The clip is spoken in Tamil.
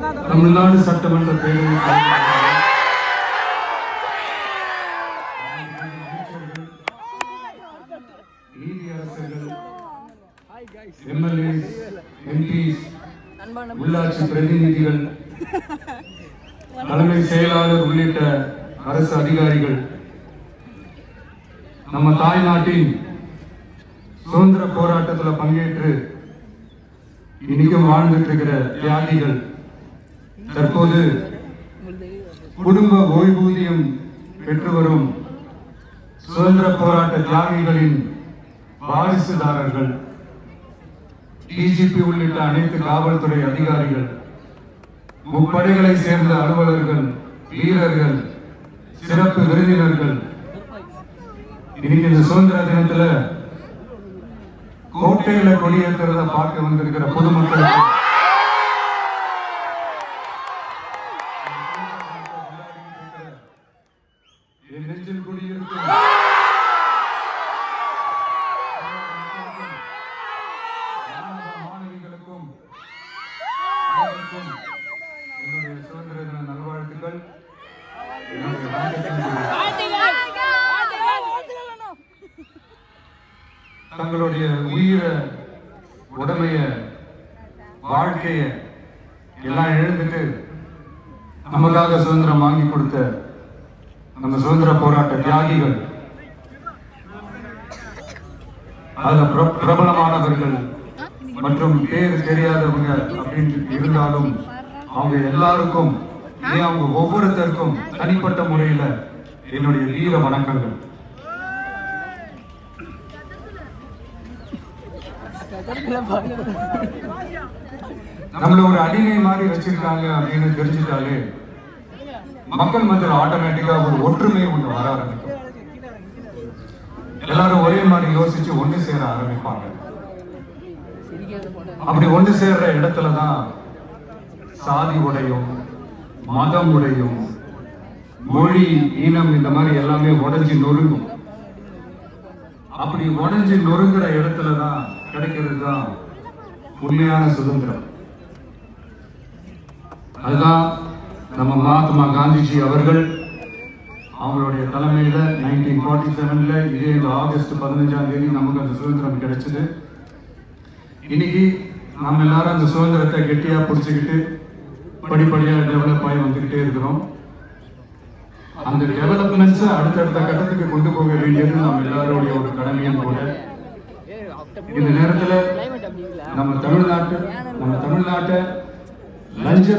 தமிழ்நாடு சட்டமன்ற பேரவை நீதியரசர்கள், எம்எல்ஏ, எம்பிஸ், உள்ளாட்சி பிரதிநிதிகள், தலைமை செயலாளர் உள்ளிட்ட அரசு அதிகாரிகள், நம்ம தாய்நாட்டின் சுதந்திர போராட்டத்தில் பங்கேற்று இன்னைக்கும் வாழ்ந்துட்டு இருக்கிற தியாகிகள், தற்போது குடும்ப ஓய்வூதியம் பெற்று வரும் சுதந்திர போராட்ட தியாகிகளின் வாரிசுதாரர்கள், டிஜிபி உள்ளிட்ட அனைத்து காவல்துறை அதிகாரிகள், முப்படைகளை சேர்ந்த அலுவலர்கள், வீரர்கள், சிறப்பு விருந்தினர்கள், இன்னைக்கு இந்த சுதந்திர தினத்துல கோட்டையில கொடியேற்றுறத பார்க்க வந்திருக்கிற பொதுமக்களுக்கு என் நெஞ்சில் குடியிருக்கும் மாணவிகளுக்கும் என்னுடைய சுதந்திர தின நல்வாழ்த்துக்கள். தங்களுடைய உயிரை, உடமைய, வாழ்க்கைய எல்லாம் இழந்துட்டு நமக்காக சுதந்திரம் வாங்கி கொடுத்த நம்ம சுதந்திர போராட்ட தியாகிகள், அதுல பிரபலமானவர்கள் மற்றும் பேர் தெரியாதவங்க அப்படின்னு இருந்தாலும் அவங்க எல்லாருக்கும், அவங்க ஒவ்வொருத்தருக்கும் தனிப்பட்ட முறையில என்னுடைய வீர வணக்கங்கள். நம்மள ஒரு அடிமை மாதிரி வச்சிருக்காங்க அப்படின்னு தெரிஞ்சுட்டாலே மக்கள் மத்தியில் ஆட்டோமேட்டிக்கா ஒரு ஒற்றுமை ஒண்ணு வர ஆரம்பிக்கும். எல்லாரும் ஒரே மாதிரி யோசிச்சு ஒண்ணு சேர ஆரம்பிப்பாங்க. அப்படி ஒண்ணு சேர்ற இடத்துலதான் சாதி உடையும், மதம் உடையும், மொழி, இனம் இந்த மாதிரி எல்லாமே உடைஞ்சு நொறுங்கும். அப்படி உடைஞ்சு நொறுங்குற இடத்துலதான் கிடைக்கிறது தான் உண்மையான சுதந்திரம். அதுதான் நம்ம மகாத்மா காந்திஜி அவர்கள் அவங்களுடைய தலைமையில 1947ல இதே இந்த ஆகஸ்ட் 15ஆம் தேதி நமக்கு அந்த சுதந்திரம் கிடைச்சது. இன்னைக்கு நம்ம எல்லாரும் அந்த சுதந்திரத்தை கெட்டியா பிடிச்சுக்கிட்டு படிப்படியா டெவலப் ஆகி வந்துகிட்டே இருக்கிறோம். அந்த டெவலப்மெண்ட்ஸை அடுத்தடுத்த கட்டத்துக்கு கொண்டு போக வேண்டியது நம்ம எல்லாருடைய ஒரு கடமையும் கூட. இந்த நேரத்தில் நம்ம தமிழ்நாட்டை லஞ்ச